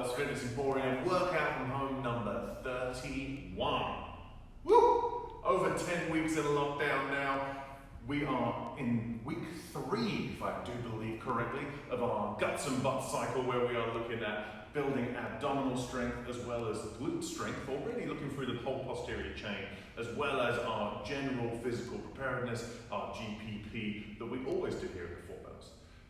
Barbell's Fitness Emporium workout from home number 31. Woo! Over 10 weeks in lockdown now. We are in week 3, if I do believe correctly, of our guts and butts cycle, where we are looking at building abdominal strength as well as glute strength, already looking through the whole posterior chain, as well as our general physical preparedness, our GPP, that we always do here at the Barbells.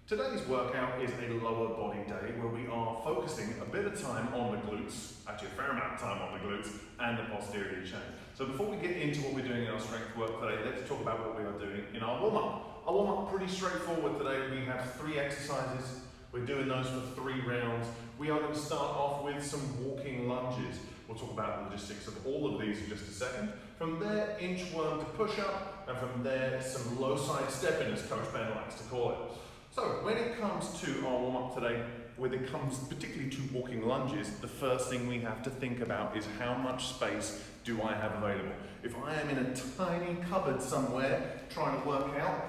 Today's workout is a lower body day where we are focusing a bit of time on the glutes, actually a fair amount of time on the glutes and the posterior chain. So before we get into what we're doing in our strength work today, let's talk about what we are doing in our warm-up. Our warm-up pretty straightforward today. We have 3 exercises. We're doing those for 3 rounds. We are going to start off with some walking lunges. We'll talk about the logistics of all of these in just a second. From there, inchworm to push-up, and from there, some low side stepping, as Coach Ben likes to call it. So when it comes to our warm-up today, when it comes particularly to walking lunges, the first thing we have to think about is how much space do I have available? If I am in a tiny cupboard somewhere trying to work out,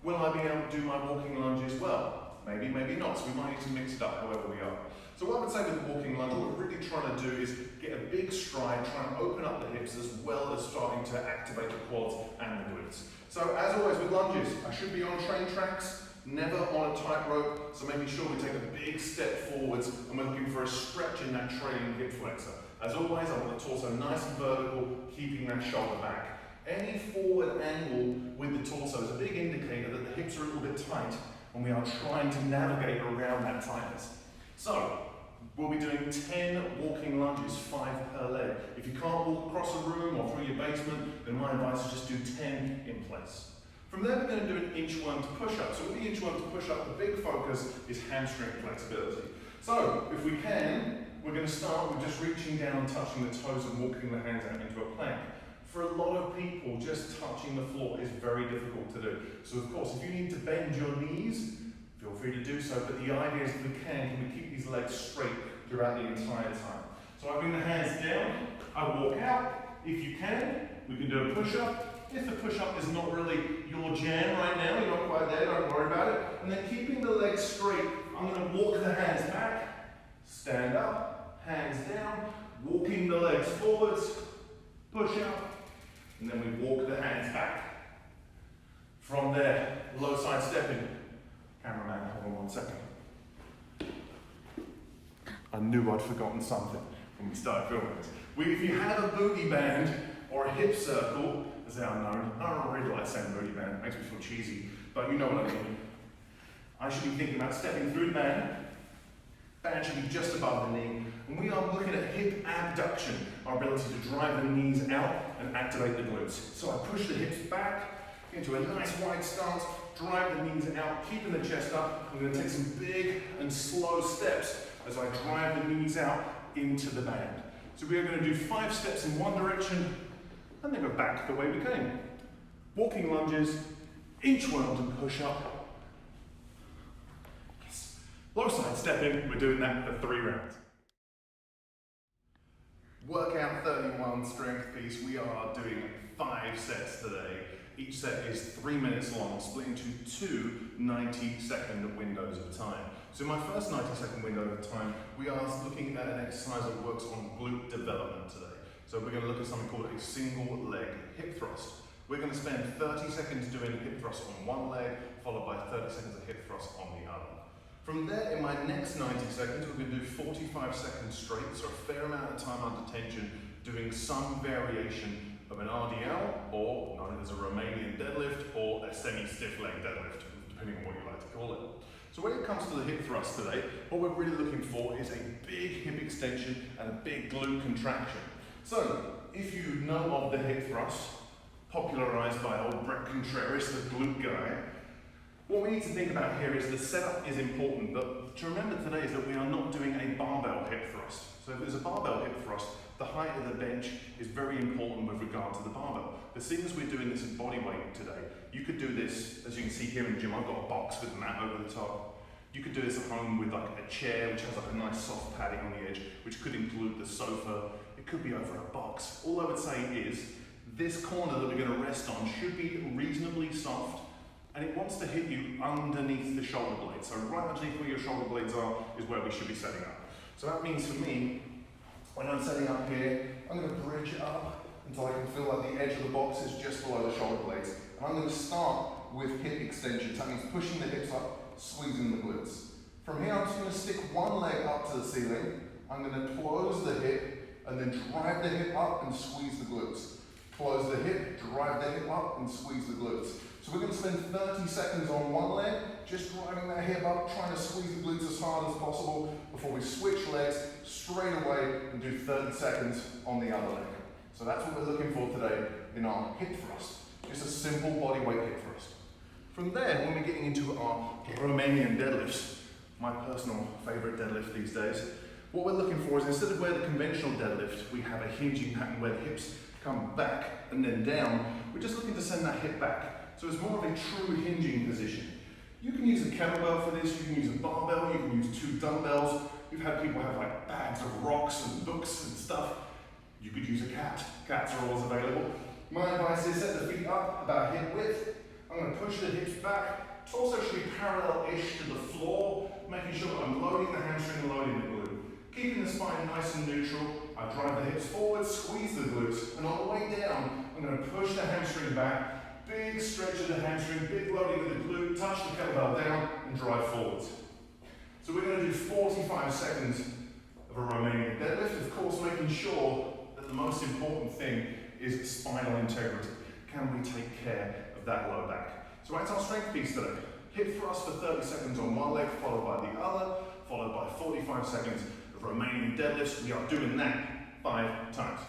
will I be able to do my walking lunges well? Maybe, maybe not, so we might need to mix it up however we are. So what I would say with the walking lunge, what we're really trying to do is get a big stride, try and open up the hips as well as starting to activate the quads and the glutes. So as always with lunges, I should be on train tracks, never on a tightrope, so making sure we take a big step forwards and we're looking for a stretch in that trailing hip flexor. As always, I want the torso nice and vertical, keeping that shoulder back. Any forward angle with the torso is a big indicator that the hips are a little bit tight and we are trying to navigate around that tightness. So, we'll be doing 10 walking lunges, 5 per leg. If you can't walk across a room or through your basement, then my advice is just do 10 in place. From there, we're going to do an inchworm to push-up. So with the inchworm to push-up, the big focus is hamstring flexibility. So, if we can, we're going to start with just reaching down, touching the toes and walking the hands out into a plank. For a lot of people, just touching the floor is very difficult to do. So of course, if you need to bend your knees, feel free to do so, but the idea is if we can we keep these legs straight throughout the entire time. So I bring the hands down, I walk out. If you can, we can do a push-up. If the push-up is not really your jam right now, you're not quite there, don't worry about it. And then keeping the legs straight, I'm going to walk the hands back, stand up, hands down, walking the legs forwards, push up, and then we walk the hands back. From there, low side stepping. Cameraman, hold on 1 second. I knew I'd forgotten something when we started filming this. If you have a booty band or a hip circle, as they are known, I don't really like saying booty band, it makes me feel cheesy, but you know what I mean. I should be thinking about stepping through the band. Band should be just above the knee. And we are looking at hip abduction, our ability to drive the knees out and activate the glutes. So I push the hips back into a nice wide stance, drive the knees out, keeping the chest up. I'm going to take some big and slow steps as I drive the knees out into the band. So we are going to do 5 steps in one direction and then go back the way we came. Walking lunges, inchworms and push up. Yes. Low side stepping, we're doing that for 3 rounds. Workout 31 strength piece, we are doing 5 sets today. Each set is 3 minutes long, split into 2 90-second windows of time. So in my first 90-second window of time, we are looking at an exercise that works on glute development today. So we're going to look at something called a single leg hip thrust. We're going to spend 30 seconds doing a hip thrust on one leg, followed by 30 seconds of hip thrust on the other. From there, in my next 90 seconds, we're going to do 45 seconds straight, so a fair amount of time under tension, doing some variation of an RDL, or known as a Romanian deadlift, or a semi-stiff leg deadlift, depending on what you like to call it. So when it comes to the hip thrust today, what we're really looking for is a big hip extension and a big glute contraction. So, if you know of the hip thrust, popularized by old Brett Contreras, the glute guy, what we need to think about here is the setup is important, but to remember today is that we are not doing a barbell hip thrust. So if there's a barbell hip thrust, the height of the bench is very important with regard to the barbell. But seeing as we're doing this in body weight today, you could do this, as you can see here in the gym, I've got a box with a mat over the top. You could do this at home with like a chair, which has like a nice soft padding on the edge, which could include the sofa. It could be over a box. All I would say is, this corner that we're going to rest on should be reasonably soft, and it wants to hit you underneath the shoulder blades. So right underneath where your shoulder blades are is where we should be setting up. So that means for me, when I'm setting up here, I'm going to bridge it up until I can feel like the edge of the box is just below the shoulder blades. And I'm going to start with hip extensions. That means pushing the hips up, squeezing the glutes. From here, I'm just going to stick one leg up to the ceiling. I'm going to close the hip and then drive the hip up and squeeze the glutes. Close the hip, drive the hip up and squeeze the glutes. So we're going to spend 30 seconds on one leg, just driving that hip up, trying to squeeze the glutes as hard as possible before we switch legs straight away and do 30 seconds on the other leg. So that's what we're looking for today in our hip thrust. Just a simple body weight hip thrust. From there, when we're getting into our Romanian deadlifts, my personal favorite deadlift these days, what we're looking for is instead of where the conventional deadlift, we have a hinging pattern where the hips come back and then down, we're just looking to send that hip back. So it's more of a true hinging position. You can use a kettlebell for this, you can use a barbell, you can use 2 dumbbells. We've had people have like bags of rocks and books and stuff. You could use a cat. Cats are always available. My advice is set the feet up about hip width. I'm going to push the hips back. Torso should be parallel-ish to the floor, making sure that I'm loading the hamstring and loading the glute. Keeping the spine nice and neutral. I drive the hips forward, squeeze the glutes, and on the way down, I'm going to push the hamstring back, big stretch of the hamstring, big loading of the glute, touch the kettlebell down, and drive forwards. So we're going to do 45 seconds of a Romanian deadlift, of course making sure that the most important thing is spinal integrity. Can we take care of that low back? So that's our strength piece today. Hip thrust for 30 seconds on one leg, followed by the other, followed by 45 seconds of Romanian deadlifts. We are doing that 5 times.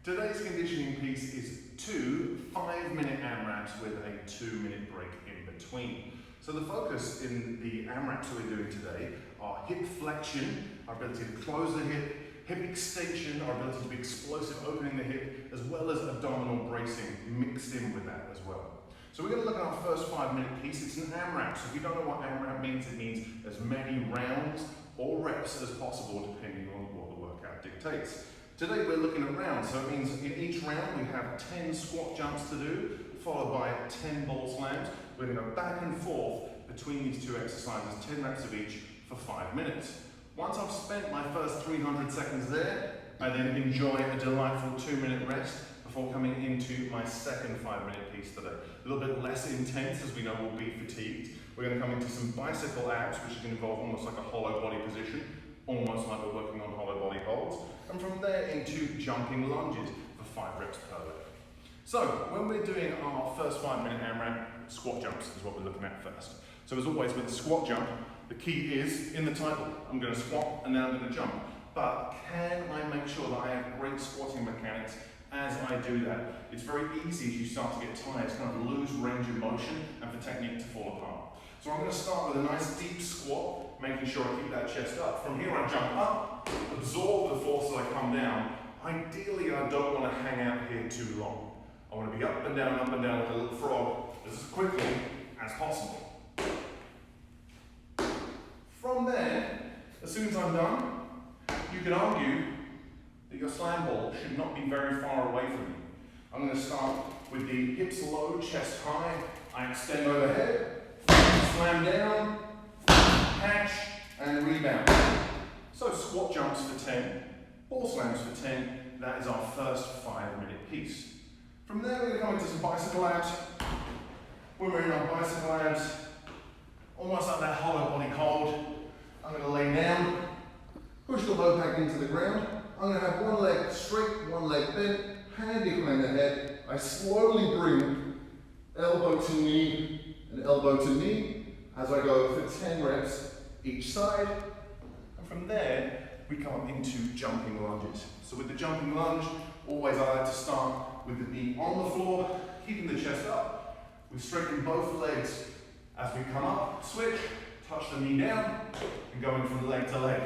Today's conditioning piece is 2 5-minute AMRAPs with a 2-minute break in between. So the focus in the AMRAPs that we're doing today are hip flexion, our ability to close the hip extension, our ability to be explosive, opening the hip, as well as abdominal bracing mixed in with that as well. So we're going to look at our first 5-minute piece. It's an AMRAP. So if you don't know what AMRAP means, it means as many rounds or reps as possible depending on what the workout dictates. Today we're looking at rounds, so it means in each round we have 10 squat jumps to do, followed by 10 ball slams. We're going to go back and forth between these 2 exercises, 10 reps of each for 5 minutes. Once I've spent my first 300 seconds there, I then enjoy a delightful 2-minute rest before coming into my second 5-minute piece today. A little bit less intense, as we know we'll be fatigued. We're going to come into some bicycle abs, which is going to involve almost like a hollow body position, almost like we're working on hollow body holds. And from there into jumping lunges for 5 reps per leg. So when we're doing our first 5-minute AMRAP, squat jumps is what we're looking at first. So as always with the squat jump, the key is in the title. I'm going to squat and then I'm going to jump. But can I make sure that I have great squatting mechanics as I do that? It's very easy as you start to get tired to kind of lose range of motion and for technique to fall apart. So I'm going to start with a nice deep squat, making sure I keep that chest up. From here I jump up, absorb the force as I come down. Ideally I don't want to hang out here too long. I want to be up and down like a little frog as quickly as possible. From there, as soon as I'm done, you can argue that your slam ball should not be very far away from you. I'm going to start with the hips low, chest high. I extend overhead, slam down, catch, and rebound. So squat jumps for 10, ball slams for 10. That is our first 5-minute piece. From there, we're going to come into some bicycle abs. When we're in our bicycle abs, almost like that hollow body hold, I'm going to lay down, push the low back into the ground. I'm going to have one leg straight, one leg bent, hand behind the head. I slowly bring elbow to knee and elbow to knee as I go for 10 reps each side. And from there, we come into jumping lunges. So with the jumping lunge, always I like to start with the knee on the floor, keeping the chest up. We straighten both legs as we come up, switch, touch the knee down, and going from leg to leg.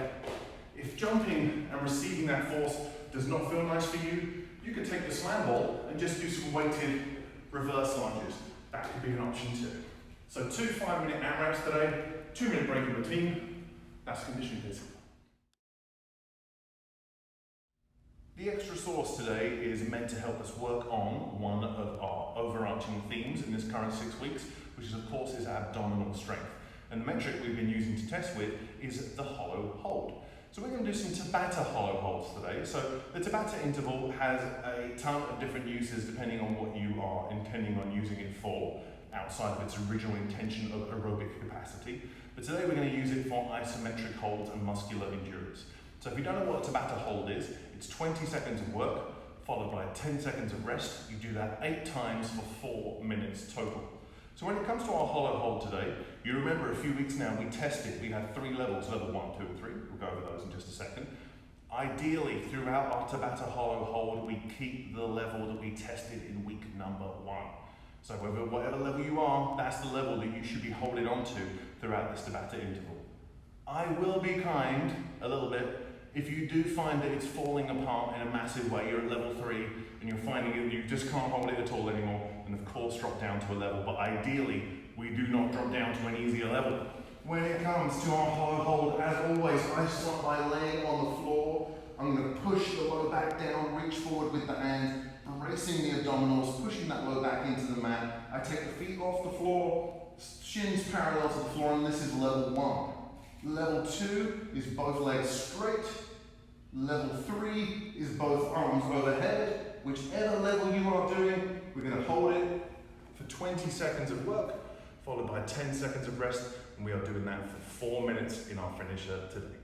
If jumping and receiving that force does not feel nice for you, you could take the slam ball and just do some weighted reverse lunges. That could be an option too. So 2 5-minute AMRAPs today, 2-minute break in between. That's conditioning piece. The extra sauce today is meant to help us work on one of our overarching themes in this current 6 weeks, which is of course is abdominal strength. And the metric we've been using to test with is the hollow hold. So we're going to do some Tabata hollow holds today. So the Tabata interval has a ton of different uses depending on what you are intending on using it for, outside of its original intention of aerobic capacity. But today we're going to use it for isometric holds and muscular endurance. So if you don't know what a Tabata hold is, it's 20 seconds of work, followed by 10 seconds of rest. You do that 8 times for 4 minutes total. So when it comes to our hollow hold today, you remember a few weeks now we tested, we had 3 levels, level 1, 2 and 3. We'll go over those in just a second. Ideally, throughout our Tabata hollow hold, we keep the level that we tested in week number 1. So whatever level you are, that's the level that you should be holding on to throughout this Tabata interval. I will be kind a little bit if you do find that it's falling apart in a massive way. You're at level 3 and you're finding it, you just can't hold it at all anymore, and of course drop down to a level, but ideally we do not drop down to an easier level. When it comes to our hollow hold, as always, I start by laying on the floor. I'm going to push the low back down, reach forward with the hands, bracing the abdominals, pushing that low back into the mat. I take the feet off the floor, shins parallel to the floor, and this is level 1. Level 2 is both legs straight. Level 3 is both arms overhead. Whichever level you are doing, we're going to hold it for 20 seconds of work, followed by 10 seconds of rest, and we are doing that for 4 minutes in our finisher today.